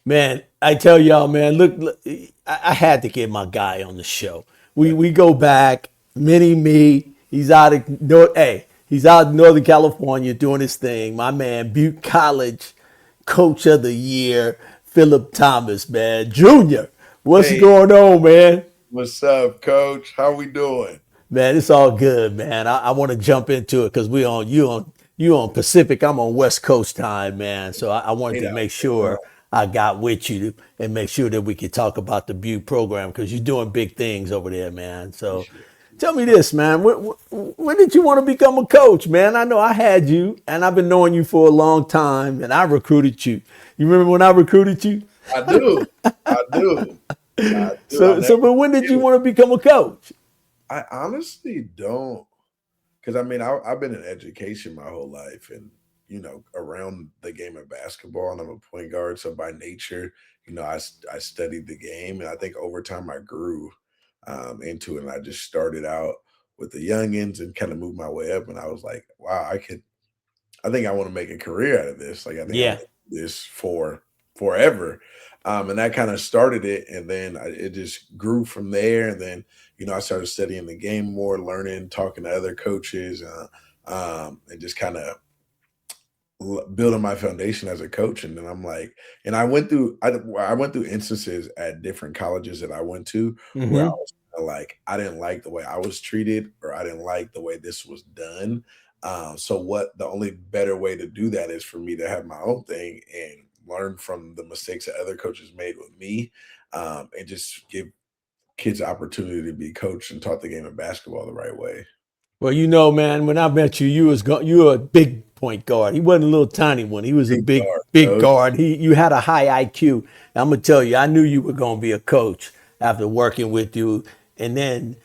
Man, I tell y'all, man, look, I had to get my guy on the show. We go back, mini me. He's out of he's out in Northern California doing his thing. My man, Butte College Coach of the Year, Phillip Thomas, man, Junior. What's Hey, going on, man? what's up, Coach? How we doing? Man, it's all good, man. I want to jump into it because we on you on Pacific. I'm on West Coast time, man. So I wanted You to know, make you know. sure I got with you and make sure that we could talk about the Butte program because you're doing big things over there, man. So Appreciate tell me this, man. When did you want to become a coach, man? I know I had you, and I've been knowing you for a long time, and I recruited you. You remember when I recruited you? I do. I do. I do. I So, never but when did forget you it. want to become a coach? I honestly don't. Because, I've been in education my whole life and, around the game of basketball, and I'm a point guard. So by nature, I studied the game. And I think over time I grew into it. And I just started out with the youngins and kind of moved my way up. And I was like, wow, I think I want to make a career out of this. Like I think I want Yeah. to do this for forever. And that kind of started it, and then it just grew from there. And then I started studying the game more, learning, talking to other coaches, and just kind of building my foundation as a coach. And then I'm like, and I went through instances at different colleges that I went to where I Mm-hmm. was kinda like I didn't like the way I was treated, or I didn't like the way this was done. So what the only better way to do that is for me to have my own thing and learn from the mistakes that other coaches made with me, and just give kids the opportunity to be coached and taught the game of basketball the right way. Well, man, when I met you, you were a big point guard. He wasn't a little tiny one. He was a Big big guard, big coach. guard. You had a high IQ. I'm gonna tell you, I knew you were gonna be a coach after working with you, and then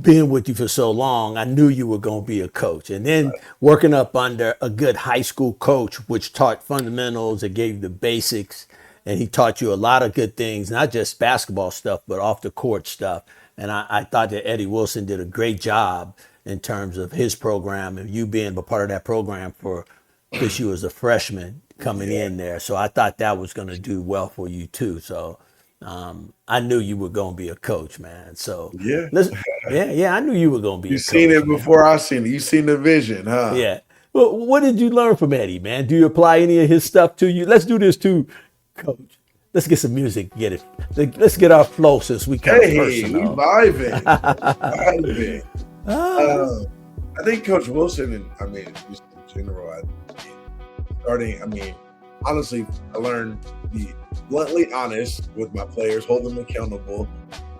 being with you for so long. I knew you were gonna be a coach, and then working up under a good high school coach, which taught fundamentals and gave you the basics, and he taught you a lot of good things, not just basketball stuff, but off the court stuff. And I thought that Eddie Wilson did a great job in terms of his program and you being a part of that program for because you was a freshman coming Yeah, in there. So I thought that was going to do well for you too. So I knew you were going to be a coach, man. So yeah. let's, yeah, I knew you were going to be You a seen coach, it man. before I seen it. You seen the vision, huh? Yeah. Well, what did you learn from Eddie, man? Do you apply any of his stuff to you? Let's do this too, coach. Let's get some music. Get it. Let's get our flow since we kind of Hey, we personal. vibing. Vibing. Um, I think Coach Wilson, and just in general, starting, honestly, I learned to be bluntly honest with my players, hold them accountable.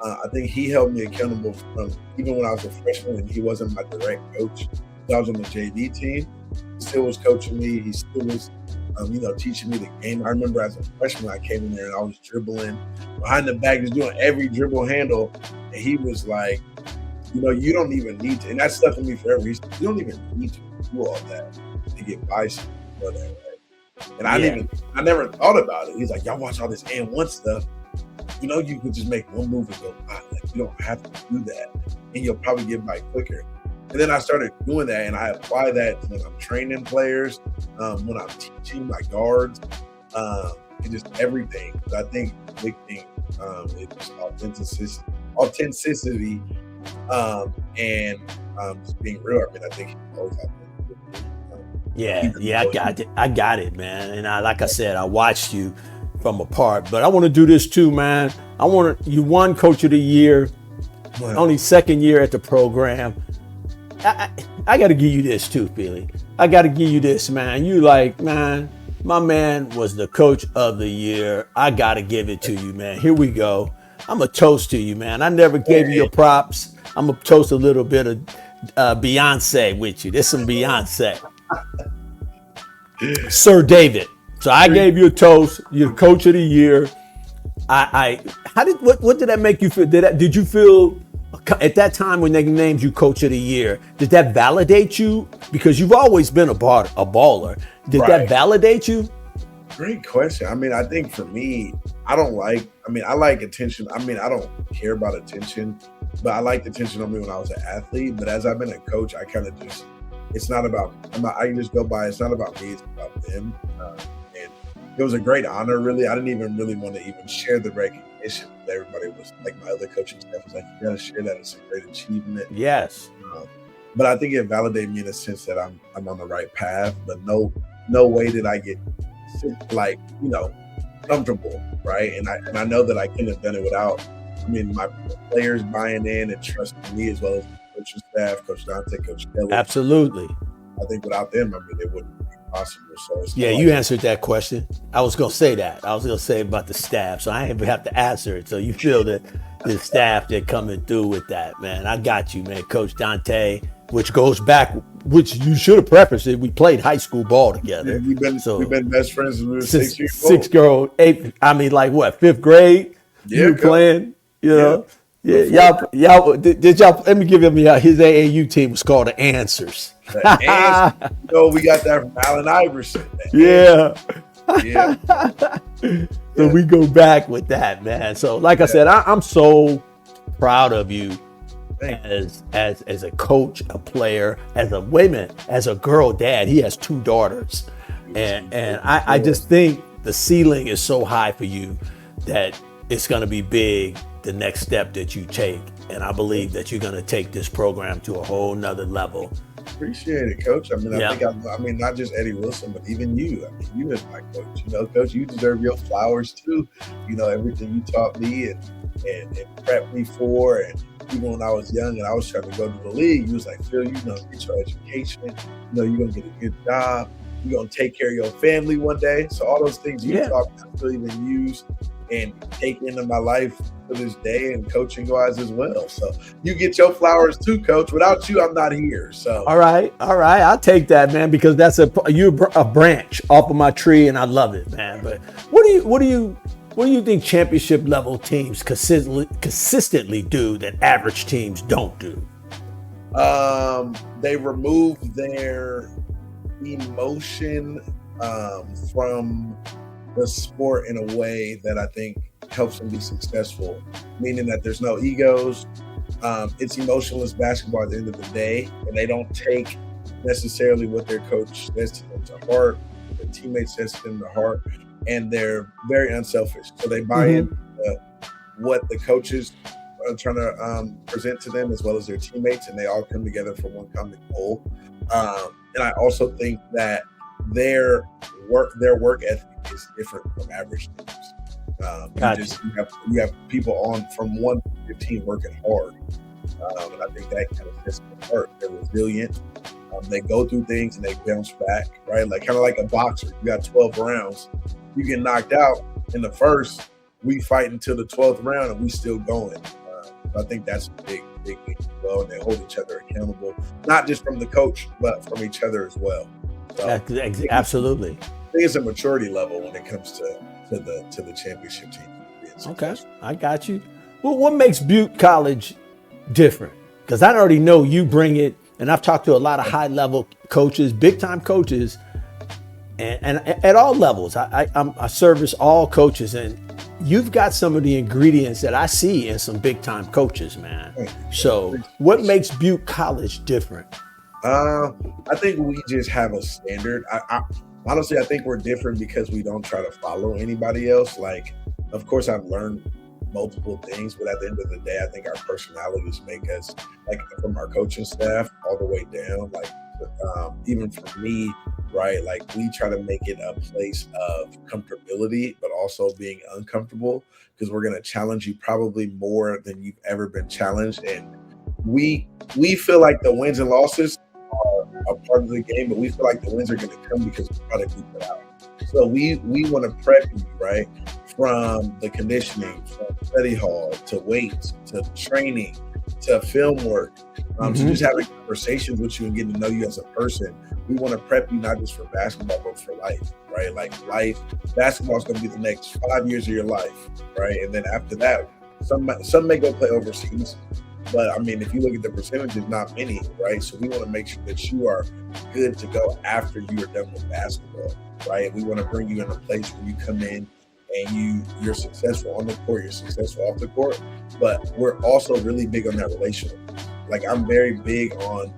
I think he held me accountable from even when I was a freshman and he wasn't my direct coach. I was on the JV team. He still was coaching me. He still was, teaching me the game. I remember as a freshman, I came in there and I was dribbling behind the back, just doing every dribble handle. And he was like, you don't even need to, and that stuck with me forever. He said, you don't even need to do all that to get by something. That way. And Yeah. I never thought about it. He's like, y'all watch all this and one stuff. You could just make one move and go by. Like, you don't have to do that, and you'll probably get by quicker. And then I started doing that, and I apply that when I'm training players, when I'm teaching my guards, and just everything. So I think the big thing is just authenticity, and just being real. I think he knows how to. He Yeah, really yeah, I knows. got it. I got it, man. And like I said, I watched you from apart, but I want to do this too, man. You won Coach of the Year, Well, only second year at the program. I got to give you this too, Philly. I got to give you this, man. You man, my man was the Coach of the Year. I got to give it to you, man. Here we go. I'm a toast to you, man. I never gave you hey, your props. I'm gonna toast a little bit of Beyonce with you. There's some Beyonce. Sir David. So I gave you a toast. You're Coach of the Year. How did what did that make you feel? Did you feel at that time when they named you Coach of the Year? Did that validate you? Because you've always been a baller. Did that right. validate you? Great question. I think for me, I don't like, I like attention. I don't care about attention, but I liked attention on me when I was an athlete. But as I've been a coach, I kind of just, it's not about, I can just go by, it's not about me, it's about them. And it was a great honor. Really, I didn't even really want to even share the recognition. Everybody was like, my other coaching staff was like, you got to share that. It's a great achievement. Yes. Um, but I think it validated me in a sense that I'm on the right path. But no way did I get like, comfortable, right? And I know that I couldn't have done it without. I mean, my players buying in and trusting me, as well as the coaching staff, Coach Dante, Coach Phillip. Absolutely. I think without them, I mean, it wouldn't be possible. So it's Yeah, you answered that question. I was going to say that. I was going to say about the staff, so I didn't even have to answer it. So you feel that the staff that coming through with that, man. I got you, man. Coach Dante, which goes back, which you should have prefaced it. We played high school ball together. Yeah, we've been best friends since we were 6 years old. Sixth grade, eighth. I mean, like what? Fifth grade. Yeah, you were playing. You know. Yeah. Y'all. Did y'all? Let me give him his AAU team was called the Answers. The Answers. We got that from Allen Iverson. Yeah. Yeah. So we go back with that, man. So like I said, I'm so proud of you as a coach, a player, as a girl dad. He has 2 daughters. And I just think the ceiling is so high for you that it's going to be big the next step that you take. And I believe that you're going to take this program to a whole nother level. Appreciate it, Coach. I mean, I mean, not just Eddie Wilson, but even you. I mean, you as my coach. Coach, you deserve your flowers too. Everything you taught me and prepped me for. And even when I was young and I was trying to go to the league, you was like, Phil, get your education. You're going to get a good job. You're going to take care of your family one day. So all those things you taught me, I still even use and take into my life to this day, and coaching wise as well. So you get your flowers too, Coach. Without you, I'm not here. So all right, I'll take that, man, because that's you're a branch off of my tree, and I love it, man. But what do you think championship level teams consistently do that average teams don't do? They remove their emotion from the sport in a way that I think helps them be successful, meaning that there's no egos. It's emotionless basketball at the end of the day, and they don't take necessarily what their coach says to them to heart, their teammates says to them to heart, and they're very unselfish. So they buy in what the coaches are trying to present to them, as well as their teammates, and they all come together for one common goal. And I also think that their work ethic is different from average teams. You have people on from 1 to 15 working hard, and I think that kind of sets them apart. They're resilient. They go through things and they bounce back, right? Like kind of like a boxer. You got 12 rounds. You get knocked out in the first. We fight until the 12th round, and we still going. I think that's a big thing as well. And they hold each other accountable, not just from the coach, but from each other as well. So absolutely. I think it's a maturity level when it comes to the championship team. Okay, I got you. Well, what makes Butte College different? Because I already know you bring it, and I've talked to a lot of high-level coaches, big-time coaches, and at all levels. I service all coaches, and you've got some of the ingredients that I see in some big-time coaches, man. So what makes Butte College different? I think we just have a standard. Honestly, I think we're different because we don't try to follow anybody else. Like, of course, I've learned multiple things, but at the end of the day, I think our personalities make us, like, from our coaching staff all the way down, like, even for me, right? Like, we try to make it a place of comfortability, but also being uncomfortable, because we're going to challenge you probably more than you've ever been challenged. And we feel like the wins and losses are a part of the game, but we feel like the wins are going to come because we try to keep it out. So we want to prep you, right? From the conditioning, from study hall to weights to training to film work. So just having conversations with you and getting to know you as a person. We want to prep you not just for basketball, but for life, right? Like life, basketball is going to be the next 5 years of your life, right? And then after that, some may go play overseas. But I mean, if you look at the percentages, not many, right? So we want to make sure that you are good to go after you are done with basketball, right? We want to bring you in a place where you come in and you're successful on the court, you're successful off the court. But we're also really big on that relational. Like, I'm very big on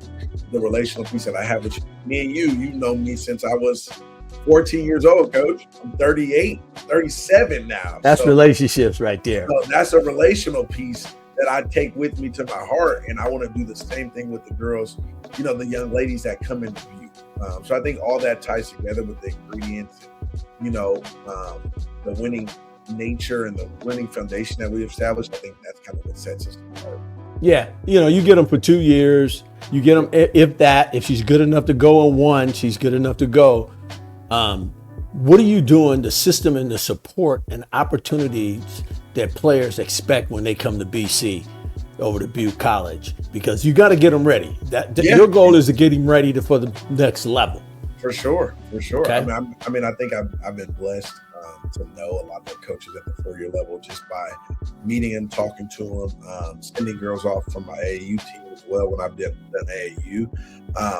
the relational piece that I have with you. Me and you know me since I was 14 years old, coach. I'm 38, 37 now. That's relationships right there. So that's a relational piece that I take with me to my heart. And I want to do the same thing with the girls, the young ladies that come into view. So I think all that ties together with the ingredients, the winning nature and the winning foundation that we established. I think that's kind of what sets us apart. Yeah, you get them for 2 years. You get them if she's good enough to go on one, she's good enough to go. What are you doing, the system and the support and opportunities that players expect when they come to BC over to Butte College? Because you got to get them ready. Your goal is to get them ready for the next level. For sure. Okay. I think I've been blessed to know a lot of the coaches at the 4-year level just by meeting them, talking to them, sending girls off from my AAU team as well when I've done AAU.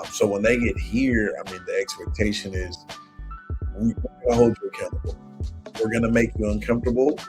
So when they get here, the expectation is we're going to hold you accountable. We're going to make you uncomfortable.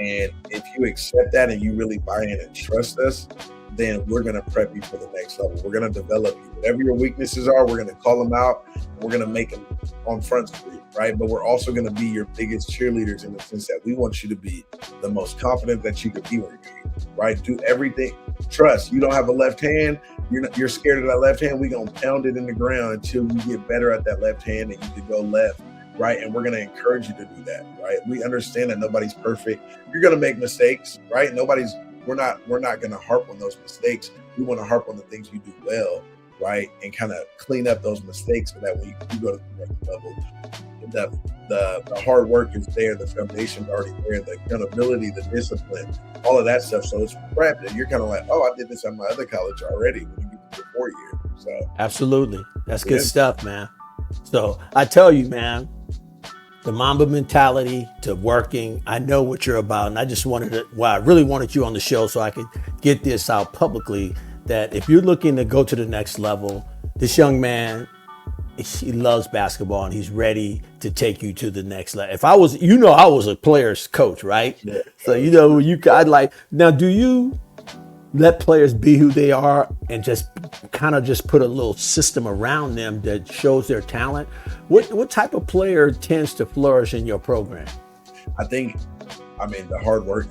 And if you accept that and you really buy in and trust us, then we're going to prep you for the next level. We're going to develop you. Whatever your weaknesses are, we're going to call them out and we're going to make them on Front Street, right? But we're also going to be your biggest cheerleaders in the sense that we want you to be the most confident that you could be when you're here, right? Do everything. Trust. You don't have a left hand. You're scared of that left hand. We're going to pound it in the ground until you get better at that left hand and you can go left, right? And we're going to encourage you to do that, right? We understand that nobody's perfect. You're going to make mistakes, right? We're not going to harp on those mistakes. We want to harp on the things you do well, right? And kind of clean up those mistakes so that when you go to the next level, the hard work is there, the foundation's already there, the accountability, the discipline, all of that stuff. So it's prepped, and you're kind of like, oh, I did this at my other college already when you get to your 4-year. So absolutely, that's good stuff, man. So I tell you, man, the Mamba mentality to working, I know what you're about, and I just I really wanted you on the show so I could get this out publicly, that if you're looking to go to the next level, this young man, he loves basketball and he's ready to take you to the next level. If I was, I was a player's coach, right? Yeah. So, I'd like, now do you let players be who they are and just put a little system around them that shows their talent? What type of player tends to flourish in your program? I think, the hard work.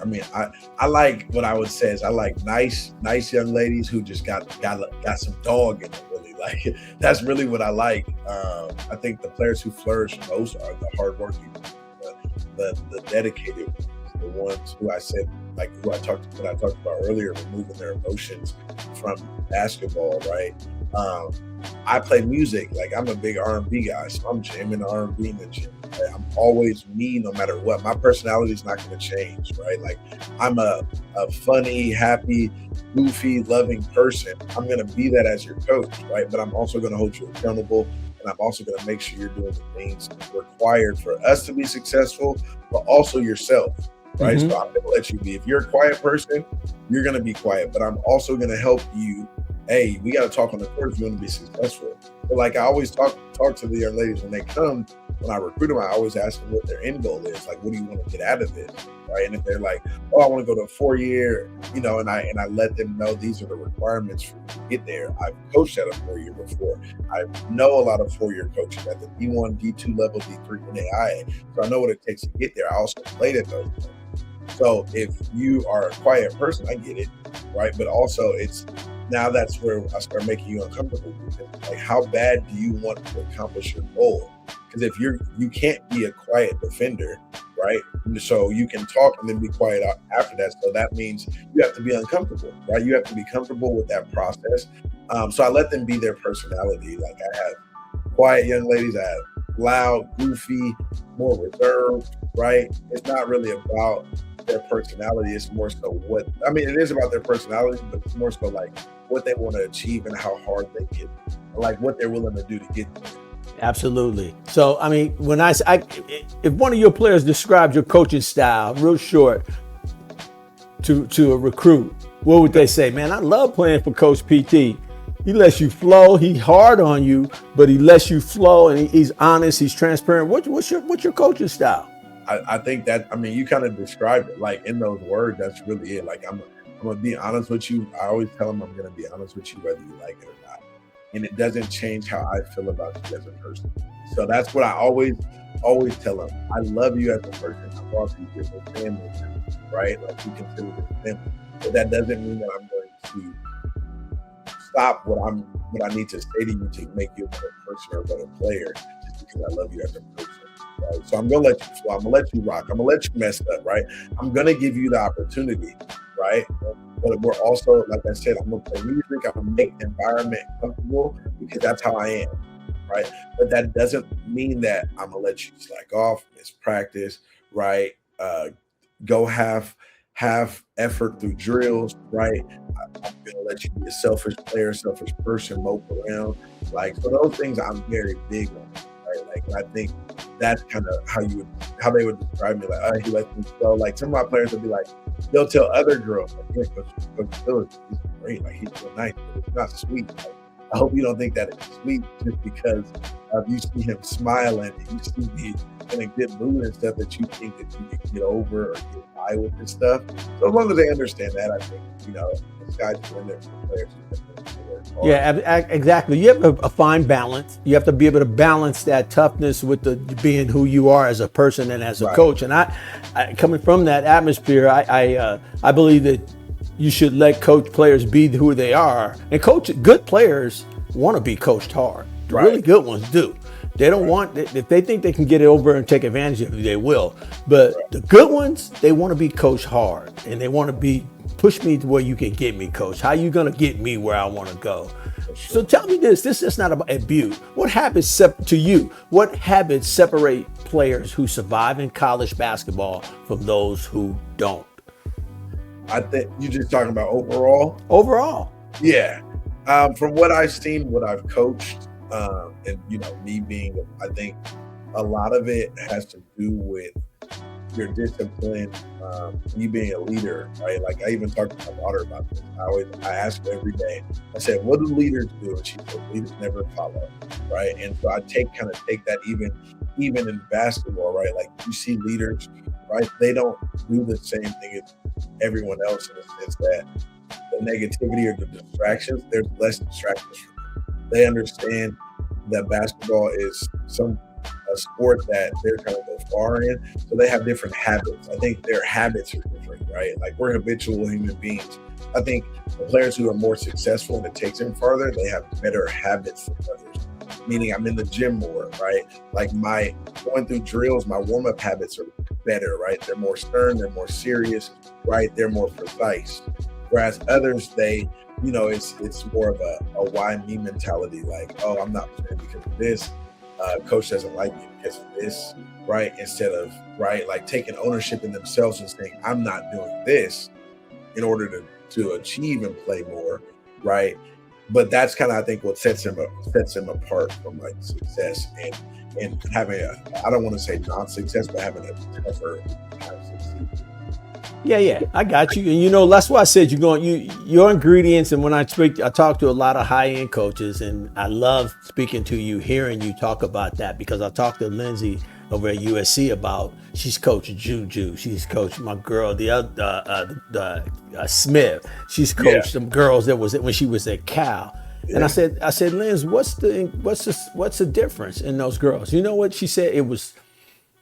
I like, what I would say is I like nice young ladies who just got some dog in them, really. Like, that's really what I like. I think the players who flourish most are the hardworking, the dedicated ones, the ones who I said, like who I talked about earlier, removing their emotions from basketball, right? I play music. Like, I'm a big R&B guy, so I'm jamming R&B in the gym. Right? I'm always me, no matter what. My personality is not going to change, right? Like, I'm a funny, happy, goofy, loving person. I'm going to be that as your coach, right? But I'm also going to hold you accountable, and I'm also going to make sure you're doing the things required for us to be successful, but also yourself, right? Mm-hmm. So I'm going to let you be. If you're a quiet person, you're going to be quiet, but I'm also going to help you. Hey, we got to talk on the court if you want to be successful. But like, I always talk to the young ladies when they come. When I recruit them, I always ask them what their end goal is. Like, what do you want to get out of this, right? And if they're like, oh, I want to go to a 4-year, and I let them know these are the requirements for you to get there. I've coached at a 4-year before. I know a lot of 4-year coaches at the D1, D2 level, D3, and AIA. So I know what it takes to get there. I also played at those levels. So if you are a quiet person, I get it, right? But also now that's where I start making you uncomfortable. Like, how bad do you want to accomplish your goal? Because if you can't be a quiet defender, right? So you can talk and then be quiet after that. So that means you have to be uncomfortable, right? You have to be comfortable with that process. So I let them be their personality. Like, I have quiet young ladies, I have loud, goofy, more reserved, right? It's not really about their personality. It's more so it is about their personality, but it's more so like what they want to achieve and how hard they get, like what they're willing to do to get there. Absolutely. So, when if one of your players described your coaching style real short to a recruit, what would they say? Man, I love playing for Coach PT. He lets you flow. He's hard on you, but he lets you flow, and he's honest. He's transparent. What's your coaching style? I think that, you kind of described it, like, in those words. That's really it. Like, I'm going to be honest with you. I always tell them I'm going to be honest with you whether you like it or not. and it doesn't change how I feel about you as a person. So that's what I always tell them. I love you as a person. I brought you here, we're family, right? Like we consider this family, but that doesn't mean that I'm going to stop what I need to say to you to make you a better person or a better player, just because I love you as a person. Right? So I'm gonna let you fly. I'm gonna let you rock. I'm gonna let you mess up. Right? I'm gonna give you the opportunity. Right? But we're also, like I said, I'm gonna play music. I'm gonna make the environment comfortable because that's how I am. Right? But that doesn't mean that I'm gonna let you slack off, miss practice. Right? Go have effort through drills. Right? I'm gonna let you be a selfish player, selfish person, mope around. Like, so those things I'm very big on. Right? Like, I think that's kind of how they would describe me. Like, oh, he lets me go. Like, some of my players would be like, they'll tell other girls, like, yeah, Coach Phillip, he's great. Like, he's so nice, but it's not sweet. Like, I hope you don't think that it's sweet just because you see him smiling and you see me in a good mood and stuff that you think that you can get over or get by with this stuff. So as long as they understand that, I think, this guy's doing it for the players. Yeah, exactly. You have a fine balance. You have to be able to balance that toughness with the being who you are as a person and as a coach. And I coming from that atmosphere, I believe that you should let players be who they are. And good players want to be coached hard. The really good ones do. They don't want, if they think they can get it over and take advantage of you, they will. But the good ones, they want to be coached hard, and they want to be, push me to where you can get me, coach. How you going to get me where I want to go? So tell me this is not about Butte. What habits to you? What habits separate players who survive in college basketball from those who don't? I think you're just talking about overall? Overall. Yeah. From what I've seen, what I've coached, and me being, I think a lot of it has to do with your discipline, you being a leader, right? Like, I even talked to my daughter about this. I ask her every day. I said, "What do leaders do?" And she said, "Leaders never follow," right? And so I take that even in basketball, right? Like, you see leaders, right? They don't do the same thing as everyone else in the sense that the negativity or the distractions, there's less distractions for them. They understand that basketball is a sport that they're going to go far in, so they have different habits. I think their habits are different, right? Like, we're habitual human beings. I think the players who are more successful and it takes them farther, they have better habits than others. Meaning, I'm in the gym more, right? Like, my going through drills, my warm-up habits are better, right? They're more stern, they're more serious, right? They're more precise. Whereas others, they, it's more of a why me mentality. Like, oh, I'm not playing because of this. Coach doesn't like me because of this, right? Instead of, right, like taking ownership in themselves and saying, I'm not doing this in order to achieve and play more, right? But that's kind of, I think, what sets him apart from like success and having I don't want to say non-success, but having a tougher time succeeding. Yeah, I got you. And that's why I said your ingredients. And when I talk to a lot of high-end coaches, and I love speaking to you, hearing you talk about that, because I talked to Lindsay over at USC about, she's coached Juju, she's coached my girl, the other Smith, she's coached some girls that was when she was at Cal. And I said, Linz, what's the difference in those girls? You know what she said? It was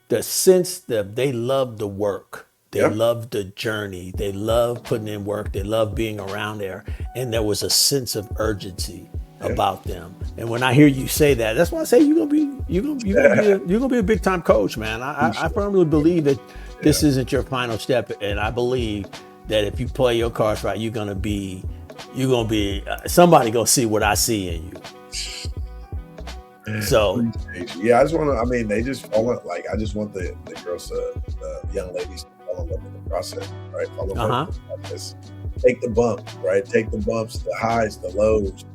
the sense that they love the work. They love the journey. They love putting in work. They love being around there. And there was a sense of urgency about them. And when I hear you say that, that's why I say you're gonna be a big time coach, man. I firmly believe that this isn't your final step, and I believe that if you play your cards right, you're gonna be somebody gonna see what I see in you. So yeah, I just want to. I mean, they just fall in, like, I just want the girls, the young ladies, to fall in love with the process, right? Fall in love with the process. Take the bump, right? Take the bumps, the highs, the lows,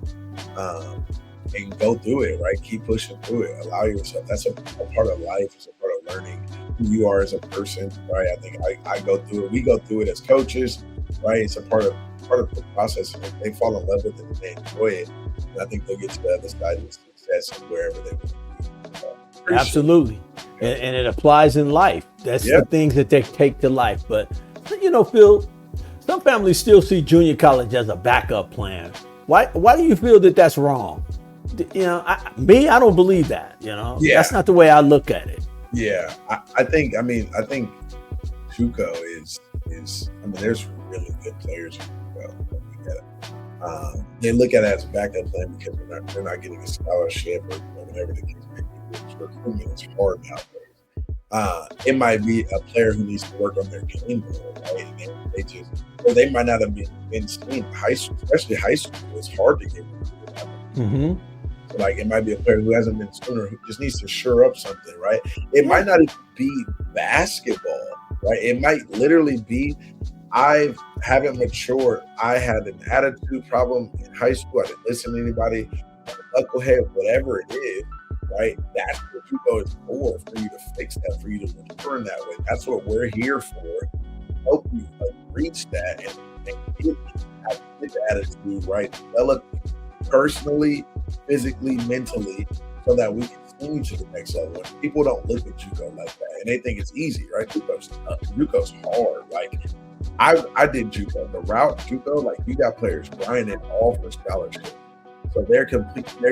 and go through it, right? Keep pushing through it. Allow yourself. That's a part of life. It's a part of learning who you are as a person, right? I think I go through it. We go through it as coaches, right? It's a part of the process. And if they fall in love with it and they enjoy it, and I think they'll get to the other side of success wherever they want to be. Absolutely. And it applies in life. That's the things that they take to life. But, Phil, some families still see junior college as a backup plan. Why do you feel that that's wrong? I don't believe that. Yeah. That's not the way I look at it. Yeah, I think JUCO is there's really good players in JUCO. They look at it as a backup plan because they're not getting a scholarship or whatever the case may be. Recruitment is hard nowadays. It might be a player who needs to work on their game, right? And they might not have been seen high school, especially high school. It's hard to get recruited. Mm-hmm. So like it might be a player who hasn't been sooner, who just needs to shore up something, right? It might not even be basketball, right? It might literally be I haven't matured. I had an attitude problem in high school. I didn't listen to anybody, knucklehead, whatever it is, right? That's what JUCO is for you to fix that, for you to mature in that way. That's what we're here for, help you reach that and get that attitude, right? Develop Personally, physically, mentally, so that we can send you to the next level. And people don't look at JUCO like that, and they think it's easy, right? JUCO's hard. Like I did JUCO. The route JUCO, like you got players grinding all for scholarship, so they're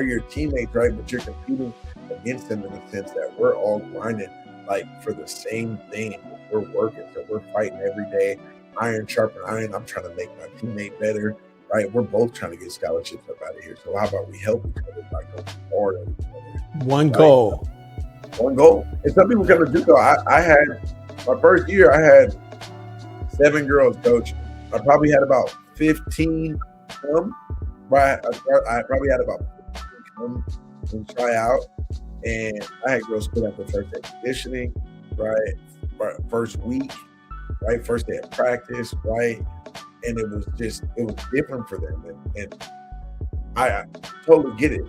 your teammates, right? But you're competing against them in the sense that we're all grinding like for the same thing. We're working, so we're fighting every day, iron sharpen iron. I'm trying to make my teammate better. Right, we're both trying to get scholarships up out of here. So how about we help each other by going forward at each other? One goal. And some people come to JUCO. I had my first year. I had 7 girls, coach. I probably had about 15 come. Right, I probably had about 15 come and try out, and I had girls put up the first day of conditioning, right, first week, right, first day of practice, right. And it was different for them. And I totally get it.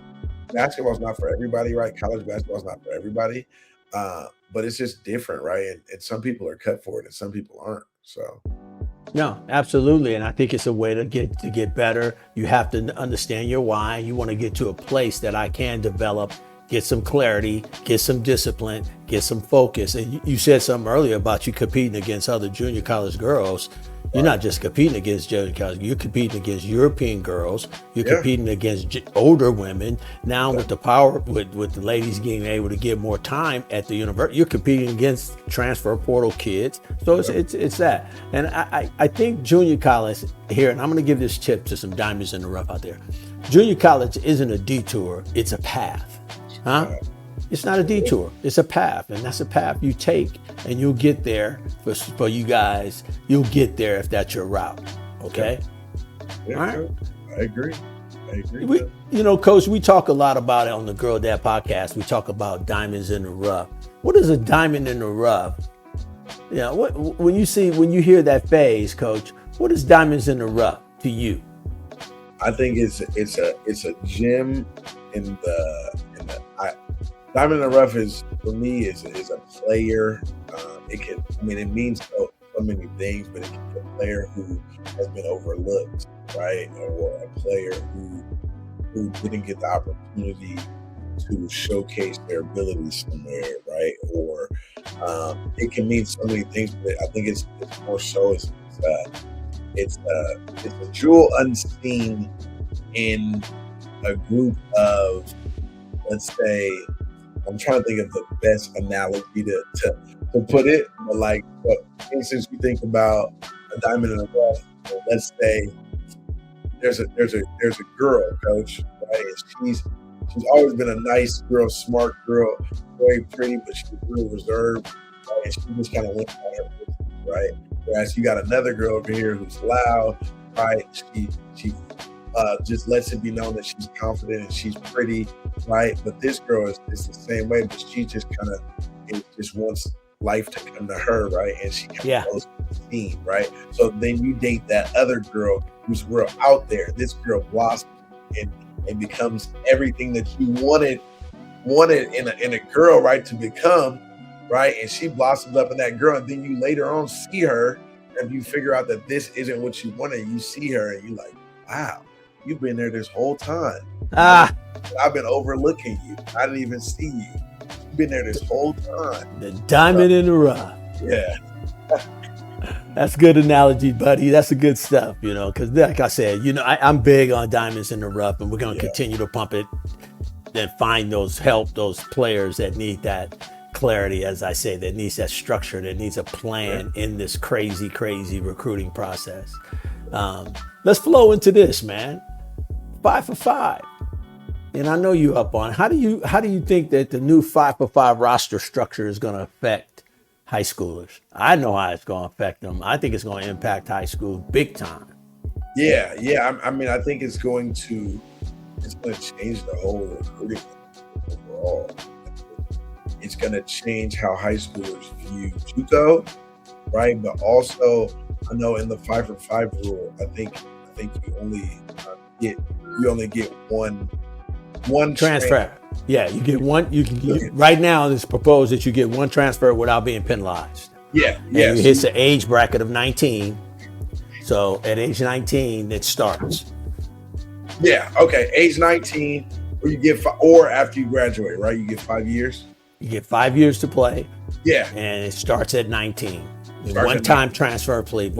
Basketball's not for everybody, right? College basketball's not for everybody. But it's just different, right? And some people are cut for it and some people aren't. So no, absolutely. And I think it's a way to get better. You have to understand your why. You want to get to a place that I can develop, get some clarity, get some discipline, get some focus. And you said something earlier about you competing against other junior college girls. You're not just competing against junior college. You're competing against European girls. You're competing against older women. Now with the power, with the ladies being able to get more time at the university, you're competing against transfer portal kids. So it's that. And I think junior college here, and I'm going to give this tip to some diamonds in the rough out there. Junior college isn't a detour. It's a path. Huh? It's not a detour. It's a path, and that's a path you take, and you'll get there. For you guys, you'll get there if that's your route. Okay. Yeah, all right. I agree. Coach, we talk a lot about it on the Girl Dad podcast. We talk about diamonds in the rough. What is a diamond in the rough? When you hear that phrase, Coach, what is diamonds in the rough to you? I think it's a gem in the diamond in the rough is, for me, is a player. It means so many things, but it can be a player who has been overlooked, right? Or a player who didn't get the opportunity to showcase their abilities somewhere, right? Or it can mean so many things, but I think it's more so it's a jewel unseen in a group of, let's say, I'm trying to think of the best analogy to put it, but for instance, you think about a diamond in the rough. Let's say there's a girl, Coach, right? And she's always been a nice girl, smart girl, very pretty, but she's real reserved, right? And she just kind of went on her business, right? Whereas you got another girl over here who's loud, right? She just lets it be known that she's confident and she's pretty, right? But this girl is the same way, but she just kind of just wants life to come to her, right? And she kind of goes to the scene, right? So then you date that other girl who's real out there. This girl blossoms and becomes everything that you wanted in a girl, right, to become, right? And she blossoms up in that girl, and then you later on see her, and you figure out that this isn't what you wanted. You see her, and you're like, wow, you've been there this whole time. I've been overlooking you. I didn't even see you. You've been there this whole time. The diamond in the rough. Yeah. That's good analogy, buddy. That's a good stuff, because like I said, I'm big on diamonds in the rough, and we're going to continue to pump it find those players that need that clarity, as I say, that needs that structure, that needs a plan in this crazy recruiting process. Let's flow into this, man. 5 for 5. And I know you up on it. How do you think that the new 5 for 5 roster structure is going to affect high schoolers? I know how it's going to affect them. I think it's going to impact high school big time. Yeah. I mean, I think it's going to change the whole recruiting overall. It's going to change how high schoolers view JUCO, right? But also, I know in the 5 for 5 rule, I think you only get one transfer. Yeah, you get one. Right now, it's proposed that you get one transfer without being penalized. Yeah. And you hit the age bracket of 19. So at age 19, it starts. Yeah. Okay. Age 19, or after you graduate, right? You get 5 years. You get 5 years to play. Yeah. And it starts at 19. One-time transfer, please,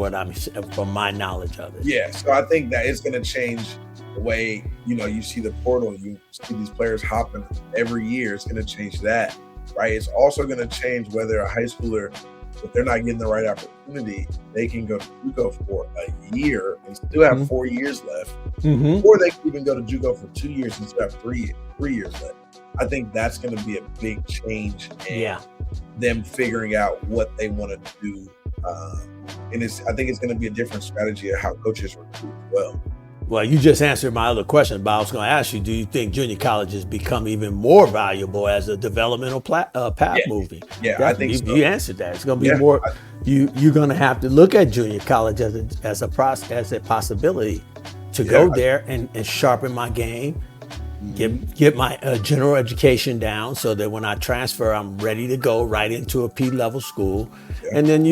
from my knowledge of it. Yeah. So I think that it's going to change the way, you see the portal, you see these players hopping every year. It's going to change that, right? It's also going to change whether a high schooler, if they're not getting the right opportunity, they can go to JUCO for a year and still have 4 years left, or they can even go to JUCO for 2 years and still have three years left. I think that's going to be a big change in them figuring out what they want to do, and I think it's going to be a different strategy of how coaches recruit as well. Well, you just answered my other question, but I was going to ask you, do you think junior colleges become even more valuable as a developmental path moving? Yeah, I think so. You answered that. It's going to be more, you're going to have to look at junior college as a possibility to go there and sharpen my game, get my general education down so that when I transfer, I'm ready to go right into a P-level school. Yeah. And then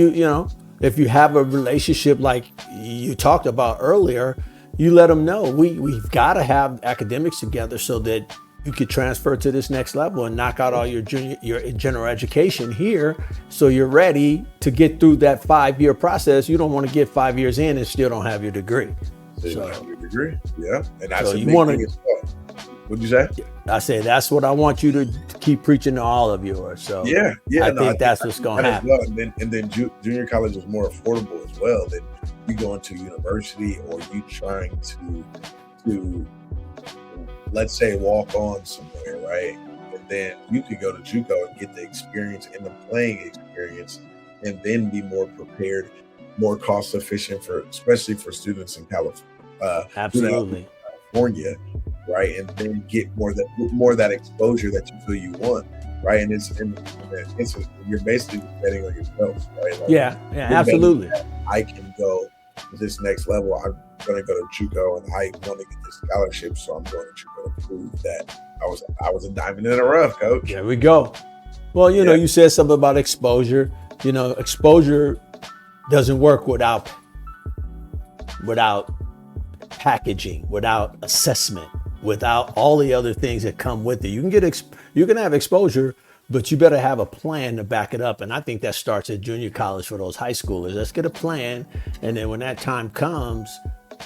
if you have a relationship like you talked about earlier, you let them know we've got to have academics together so that you could transfer to this next level and knock out all your general education here, so you're ready to get through that 5-year process. You don't want to get 5 years in and still don't have your degree. You don't have your degree, yeah, and that's you want to. What'd you say? I say that's what I want you to keep preaching to all of yours. So I think that's what's going to happen. Well. And then junior college is more affordable as well than you going to university or you trying to let's say walk on somewhere, right? And then you could go to JUCO and get the experience and the playing experience, and then be more prepared, more cost efficient especially for students in California. Absolutely. California. Right, and then get more of that exposure that you feel you want, right? And you're basically betting on yourself, right? Like, absolutely. I can go to this next level. I'm going to go to JUCO, and I want to get this scholarship, so I'm going to JUCO to prove that I was a diamond in the rough, coach. There we go. Well, you said something about exposure. Exposure doesn't work without packaging, without assessment, without all the other things that come with it. You can have exposure, but you better have a plan to back it up. And I think that starts at junior college for those high schoolers. Let's get a plan. And then when that time comes,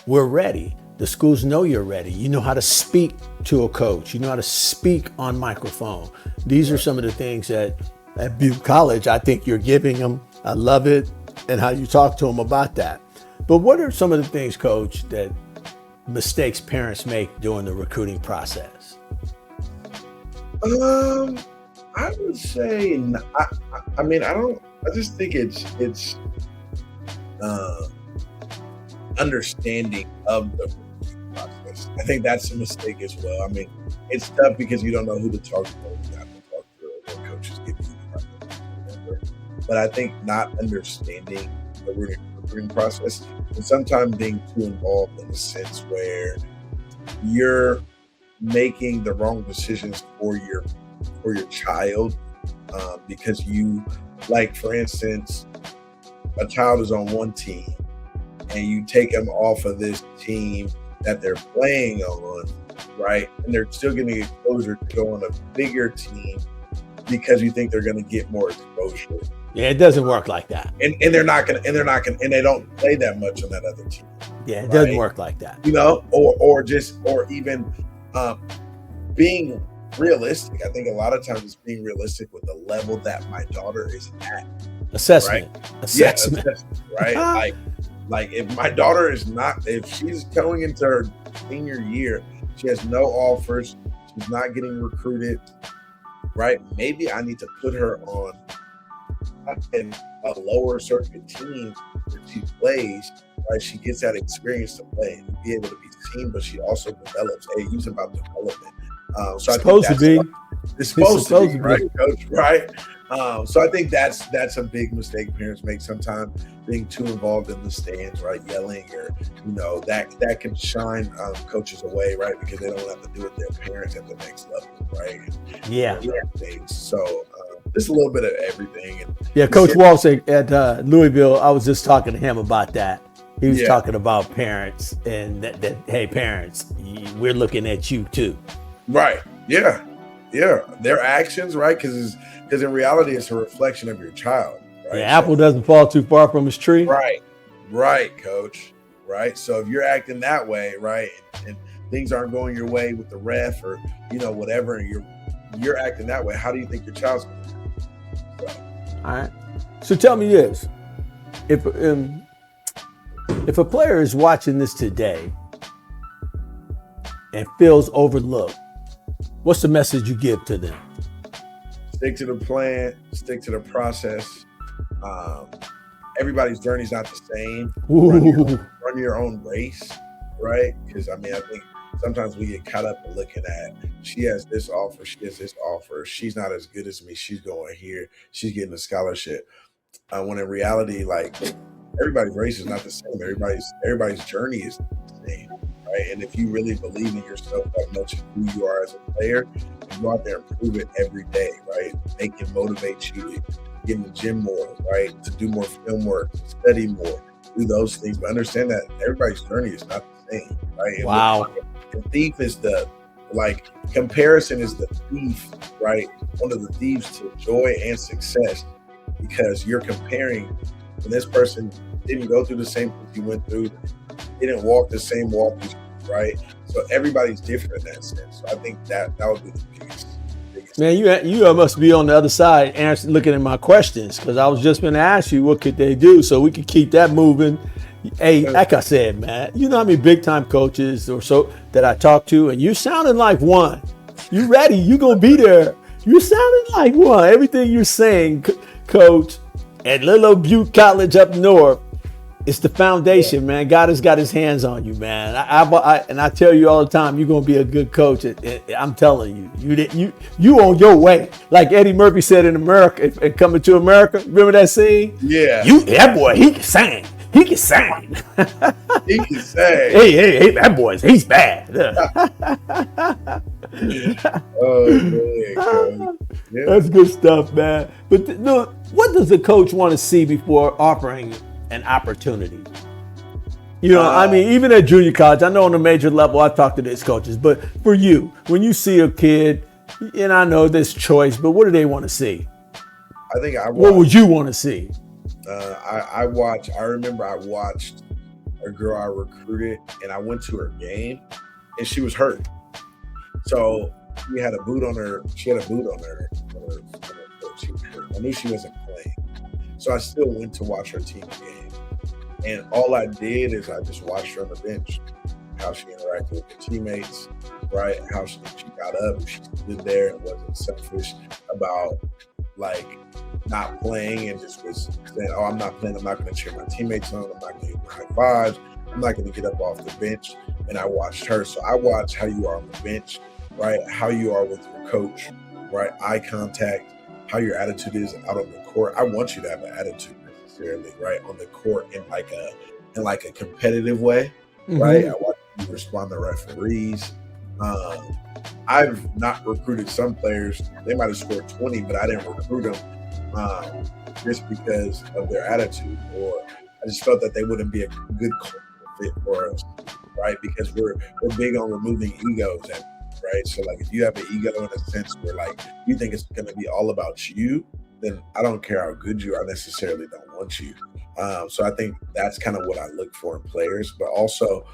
we're ready. The schools know you're ready. You know how to speak to a coach. You know how to speak on microphone. These are some of the things that at Butte College, I think you're giving them. I love it. And how you talk to them about that. But what are some of the things, Coach, that mistakes parents make during the recruiting process? I would say, I just think it's understanding of the recruiting process. I think that's a mistake as well. I mean, it's tough because you don't know who to talk to, you have to talk to, what coaches give you the right. But I think not understanding the recruiting process and sometimes being too involved in a sense where you're making the wrong decisions for your child, because you, like, for instance, a child is on one team and you take them off of this team that they're playing on, right? And they're still getting exposure to go on a bigger team because you think they're going to get more exposure. Yeah, it doesn't work like that. And they don't play that much on that other team. Yeah, it doesn't work like that. Or even being realistic. I think a lot of times it's being realistic with the level that my daughter is at. Right? Assessment. Yeah, Assessment. right? Like if my daughter is not, if she's going into her senior year, she has no offers, she's not getting recruited, right? Maybe I need to put her on a lower circuit team where she plays, right? She gets that experience to play and be able to be seen, but she also develops. Hey, he's about development. So I think it's supposed to be, right, coach? Right. So I think that's a big mistake parents make sometimes, being too involved in the stands, right? Yelling or, that can shine coaches away, right? Because they don't have to do with their parents at the next level, right? Yeah. Things. So just a little bit of everything. And yeah, Coach Walsh at Louisville, I was just talking to him about that. He was talking about parents and that, hey, parents, we're looking at you too. Right. Yeah. Yeah. Their actions, right? Because in reality, it's a reflection of your child. Right? The apple doesn't fall too far from its tree. Right, coach. Right. So if you're acting that way, right, and things aren't going your way with the ref or whatever, and you're acting that way, how do you think your child's going to do? All right. So tell me this: if a player is watching this today and feels overlooked, what's the message you give to them? Stick to the plan, stick to the process. Everybody's journey is not the same. Run your own race, right? Because I think sometimes we get caught up in looking at, she has this offer, she's not as good as me, she's going here, she's getting a scholarship. When in reality, like, everybody's race is not the same. Everybody's journey is not the same. Right? And if you really believe in yourself that much, who you are as a player, you go out there and prove it every day, right? Make it motivate you to get in the gym more, right? To do more film work, to study more, do those things. But understand that everybody's journey is not the same, right? And wow. The thief is comparison is the thief, right? One of the thieves to joy and success, because you're comparing, when this person didn't go through the same things you went through, didn't walk the same walk, right? So everybody's different in that sense. So I think that would be the biggest. Man, you must be on the other side looking at my questions, because I was just going to ask you what could they do so we could keep that moving. Hey, like I said, man, you know how many big time coaches or so that I talk to, and you sounding like one. You ready? You gonna be there? You sounding like one. Everything you're saying, Coach, at little old Butte College up north, it's the foundation, man. God has got his hands on you, man. I tell you all the time, you're gonna be a good coach. I'm telling you, you on your way. Like Eddie Murphy said in America, and Coming to America. Remember that scene? Yeah. That boy, he can sing. He can sing. He can sing. Hey, that he's bad. Oh, man. Yeah. That's good stuff, man. But what does a coach want to see before offering an opportunity? Even at junior college, I know on a major level, I talk to these coaches, but for you, when you see a kid, and I know this choice, but what do they want to see? What would you want to see? I remember I watched a girl I recruited, and I went to her game, and she was hurt. So she had a boot on her. She had a boot on her. She was hurt. I knew she wasn't playing, so I still went to watch her team game. And all I did is I just watched her on the bench, how she interacted with her teammates, right? How she got up, she stood there and wasn't selfish about not playing, and just was saying, "Oh, I'm not playing. I'm not going to cheer my teammates on. I'm not going to give them high fives. I'm not going to get up off the bench." And I watched her. So I watched how you are on the bench, right? How you are with your coach, right? Eye contact, how your attitude is out on the court. I want you to have an attitude necessarily, right, on the court in a competitive way, right? I want you to respond to referees. I've not recruited some players. They might have scored 20, but I didn't recruit them just because of their attitude, or I just felt that they wouldn't be a good fit for us, right? Because we're big on removing egos, right? So if you have an ego in a sense where you think it's going to be all about you, then I don't care how good you are, I necessarily don't want you. So I think that's kind of what I look for in players, but also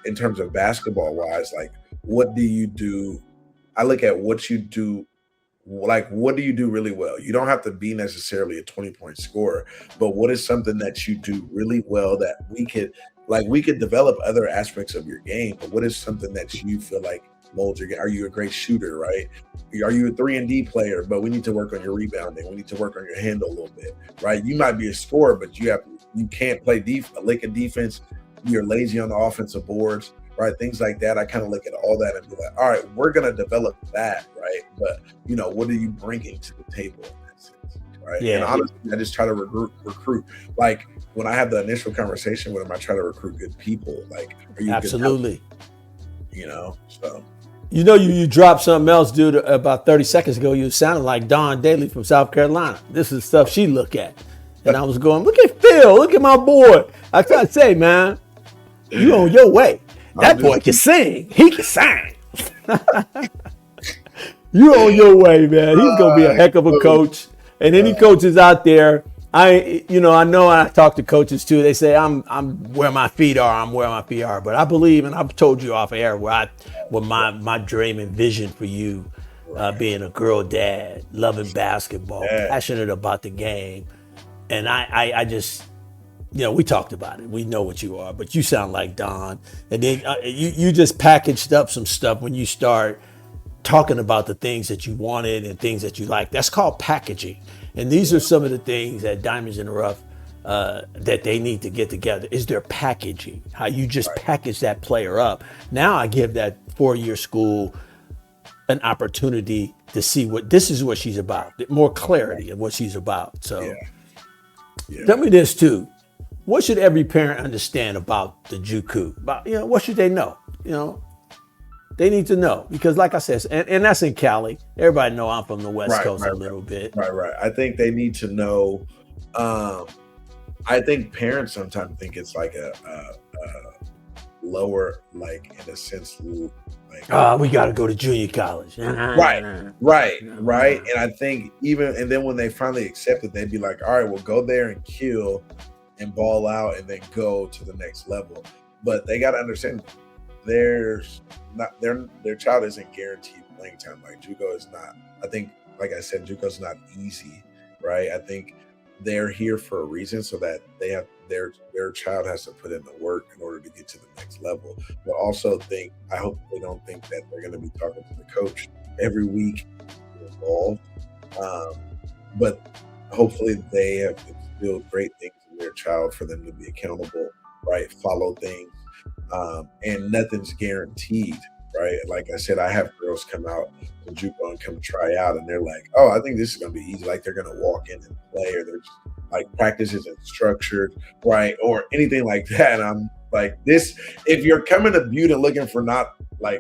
in terms of basketball wise, what do you do I look at what you do. Like, what do you do really well? You don't have to be necessarily a 20-point scorer, but what is something that you do really well that we could develop other aspects of your game, but what is something that you feel like molds your game? Are you a great shooter, right? Are you a 3-and-D player, but we need to work on your rebounding. We need to work on your handle a little bit, right? You might be a scorer, but you can't play a lick of defense. You're lazy on the offensive boards, right? Things like that. I kind of look at all that and be like, all right, we're going to develop that, right? But, what are you bringing to the table in that sense, right? Yeah. And honestly, I just try to recruit. Like, when I have the initial conversation with them, I try to recruit good people. Like, are you absolutely good? So. You dropped something else, dude, about 30 seconds ago. You sounded like Dawn Daly from South Carolina. This is stuff she look at. And I was going, look at Phil, look at my boy. I try to say, man, you on your way. That boy can sing. He can sing. You on your way, man. He's gonna be a heck of a coach. And any coaches out there, I know I talk to coaches too. They say I'm where my feet are. I'm where my feet are. But I believe, and I've told you off air, what my dream and vision for you, being a girl dad, loving basketball, passionate about the game, and I just. We talked about it. We know what you are, but you sound like Don. And then you just packaged up some stuff when you start talking about the things that you wanted and things that you like. That's called packaging. And these are some of the things that Diamonds in the Rough that they need to get together is their packaging. How you just package that player up. Now I give that 4-year school an opportunity to see this is what she's about. More clarity of what she's about. So tell me this too. What should every parent understand about the JUCO? About, what should they know? They need to know because, like I said, and that's in Cali. Everybody know I'm from the West Coast a little bit. Right. I think they need to know. I think parents sometimes think it's like a lower, like in a sense, like we got to go to junior college. Right. And I think and then when they finally accept it, they'd be like, all right, we'll go there and kill and ball out and then go to the next level. But they got to understand their child isn't guaranteed playing time. Like JUCO is not. I think, like I said, JUCO is not easy, right? I think they're here for a reason, so that they have their child has to put in the work in order to get to the next level. But also I hope they don't think that they're going to be talking to the coach every week involved. But hopefully they have instilled great things in their child for them to be accountable, right? Follow things. And nothing's guaranteed, right? Like I said, I have girls come out from JUCO and come try out, and they're like, "Oh, I think this is gonna be easy." Like they're gonna walk in and play, or they're just, like practice isn't structured, right, or anything like that. And I'm like, this. If you're coming to Butte and looking for not like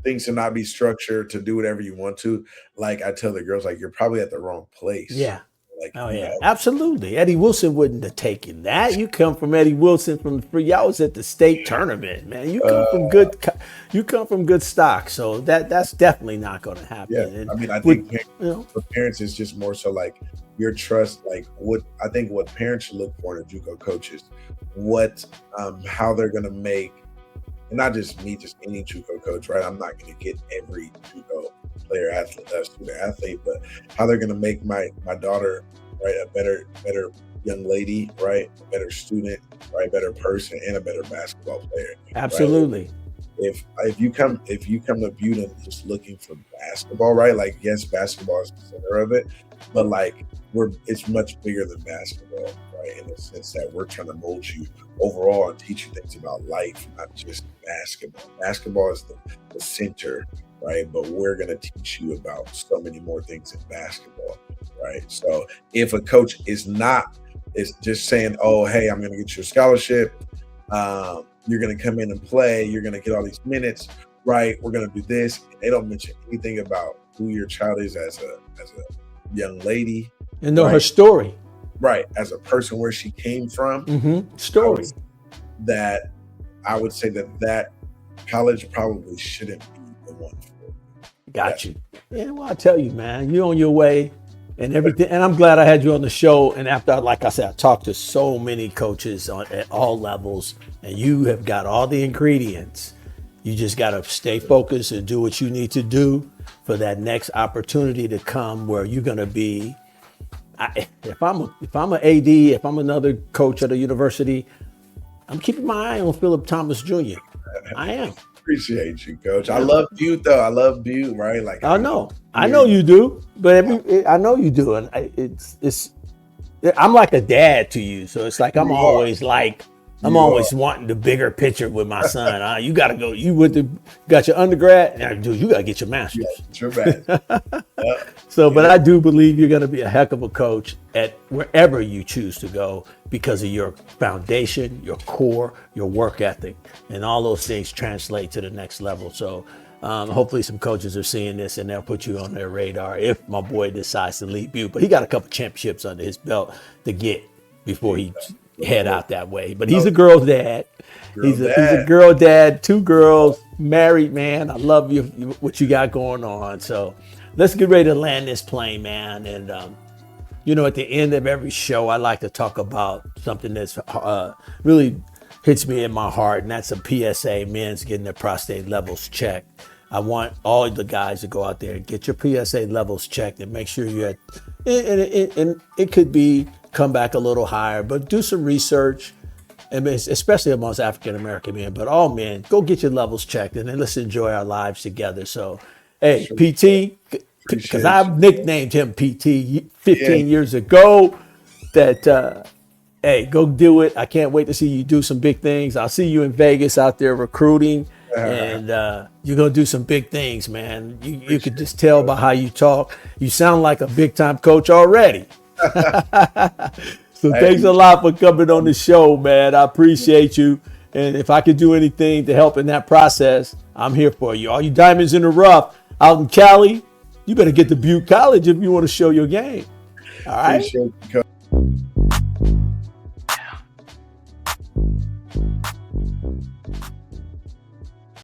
things to not be structured, to do whatever you want to, like I tell the girls, like you're probably at the wrong place. Yeah. Like, absolutely. Eddie Wilson wouldn't have taken that. You come from Eddie Wilson from the free. I was at the state tournament, man. You come from good stock, so that's definitely not going to happen. Yeah, and I mean, I think for parents, it's just more so like your trust. Like what parents should look for in a JUCO coach is how they're going to make, and not just me, just any JUCO coach, right? I'm not going to get every JUCO player, student athlete, but how they're going to make my daughter, right, a better young lady, right, a better student, right, better person, and a better basketball player. Absolutely. Right? If you come to Butte and just looking for basketball, right, like yes, basketball is the center of it, but like it's much bigger than basketball, right, in the sense that we're trying to mold you overall and teach you things about life, not just basketball. Basketball is the center, right? But we're going to teach you about so many more things in basketball, right? So if a coach is just saying, oh, hey, I'm going to get you a scholarship. You're going to come in and play. You're going to get all these minutes, right? We're going to do this. And they don't mention anything about who your child is as a young lady. And know her story. Right. As a person, where she came from. Mm-hmm. Story. I would say that college probably shouldn't be the one for it. Got you. Yeah, well, I tell you, man, you're on your way and everything. And I'm glad I had you on the show. And after, like I said, I talked to so many coaches at all levels, and you have got all the ingredients You just got to stay focused and do what you need to do for that next opportunity to come where you're going to be. If I'm an AD, if I'm another coach at a university, I'm keeping my eye on Phillip Thomas Jr. I am. Appreciate you, Coach. I love Butte though. I love Butte, right? Like I know you do, but I know you do, and it's. I'm like a dad to you, so it's like I'm always wanting the bigger picture with my son. You got to go. Got your undergrad, now, dude. You got to get your master's. You're bad. But I do believe you're going to be a heck of a coach at wherever you choose to go because of your foundation, your core, your work ethic, and all those things translate to the next level. So hopefully some coaches are seeing this and they'll put you on their radar if my boy decides to leave Butte. But he got a couple championships under his belt to get before he head out that way. But he's a girl's dad. He's a girl dad, 2 girls, married man. I love you, what you got going on. So let's get ready to land this plane, man. And at the end of every show, I like to talk about something that's really hits me in my heart, and that's a PSA, men's getting their prostate levels checked. I want all the guys to go out there and get your PSA levels checked and make sure you're at, and it could be come back a little higher, but do some research, and especially amongst African-American men, but all men, go get your levels checked and then let's enjoy our lives together. So, hey, PT, because I've nicknamed him PT 15 years ago, that, hey, go do it. I can't wait to see you do some big things. I'll see you in Vegas out there recruiting. And you're going to do some big things, man. You could just tell by how you talk. You sound like a big-time coach already. So thanks a lot for coming on the show, man. I appreciate you. And if I could do anything to help in that process, I'm here for you. All you diamonds in the rough out in Cali, you better get to Butte College if you want to show your game. All right? Appreciate you, Coach.